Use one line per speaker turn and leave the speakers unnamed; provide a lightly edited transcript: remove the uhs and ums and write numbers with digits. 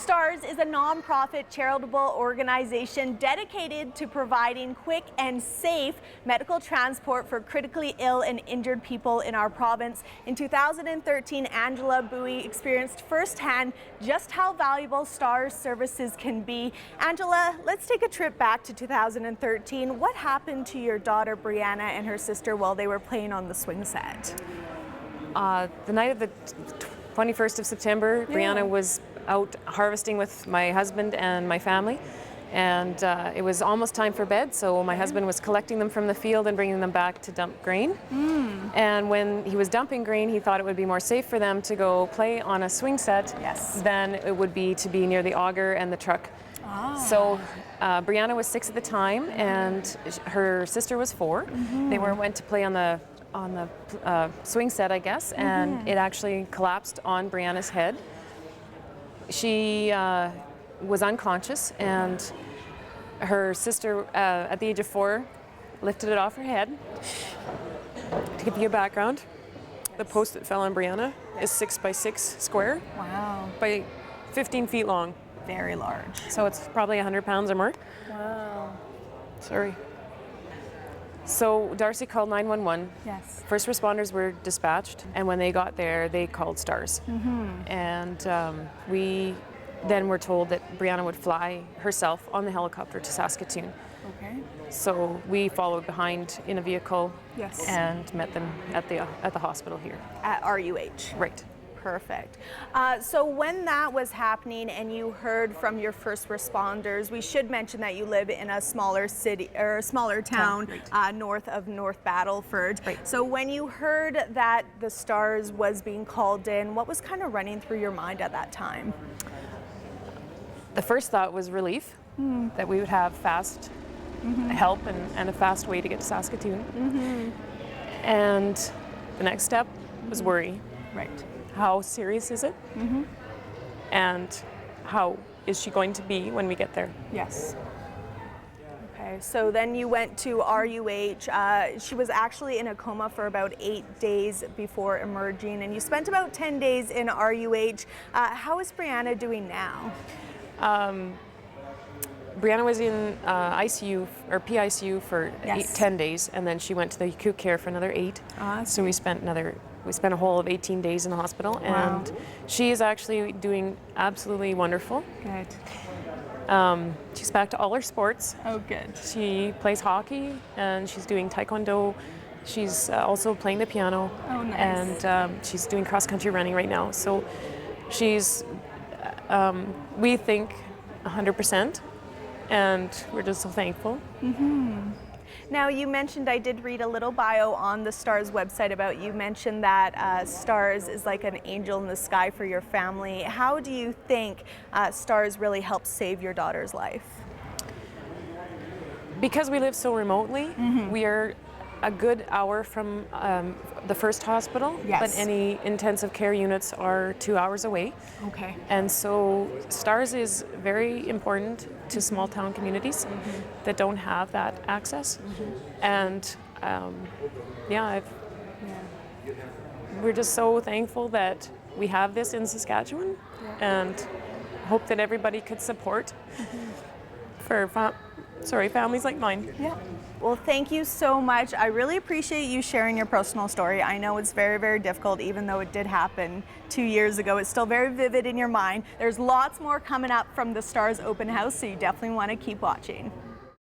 STARS is a nonprofit charitable organization dedicated to providing quick and safe medical transport for critically ill and injured people in our province. In 2013, Angela Booy experienced firsthand just how valuable STARS services can be. Angela, let's take a trip back to 2013. What happened to your daughter Brianna and her sister while they were playing on the swing set?
The night of the 21st of September, Brianna was out harvesting with my husband and my family, and it was almost time for bed, so my husband was collecting them from the field and bringing them back to dump grain. And when he was dumping grain, he thought it would be more safe for them to go play on a swing set than it would be to be near the auger and the truck. So Brianna was 6 at the time, and her sister was 4. They went to play on the swing set, I guess, and it actually collapsed on Brianna's head. She was unconscious, and her sister, at the age of 4, lifted it off her head. To give you a background, the post that fell on Brianna is 6 by 6 square.
Wow.
By 15 feet long.
Very large.
So it's probably 100 pounds or more.
Wow.
Sorry. So Darcy called 911.
Yes.
First responders were dispatched, and when they got there, they called STARS. And we then were told that Brianna would fly herself on the helicopter to Saskatoon.
Okay.
So we followed behind in a vehicle and met them at the hospital here.
At RUH.
Right.
Perfect. So when that was happening and you heard from your first responders, we should mention that you live in a smaller city or a smaller town north of North Battleford. Right. So when you heard that the STARS was being called in, what was kind of running through your mind at that time?
The first thought was relief, that we would have fast help and a fast way to get to Saskatoon. And the next step was worry.
Right.
How serious is it? And how is she going to be when we get there?
Yes. Okay, so then you went to RUH. She was actually in a coma for about 8 days before emerging, and you spent about 10 days in RUH. How is Brianna doing now?
Brianna was in ICU or PICU for 10 days, and then she went to the acute care for another 8. So we spent a whole of 18 days in the hospital, and she is actually doing absolutely wonderful.
Good.
She's back to all her sports.
Oh, good.
She plays hockey, and she's doing taekwondo. She's also playing the piano.
Oh, nice.
And she's doing cross-country running right now. So she's, we think, 100%, and we're just so thankful.
Now, you mentioned, I did read a little bio on the STARS website about you mentioned that STARS is like an angel in the sky for your family. How do you think STARS really helps save your daughter's life?
Because we live so remotely, we are a good hour from the first hospital, but any intensive care units are 2 hours away.
Okay.
And so STARS is very important to small town communities that don't have that access. And we're just so thankful that we have this in Saskatchewan, and hope that everybody could support for families like mine.
Yeah. Well, thank you so much. I really appreciate you sharing your personal story. I know it's very, very difficult, even though it did happen 2 years ago. It's still very vivid in your mind. There's lots more coming up from the STARS open house, so you definitely want to keep watching.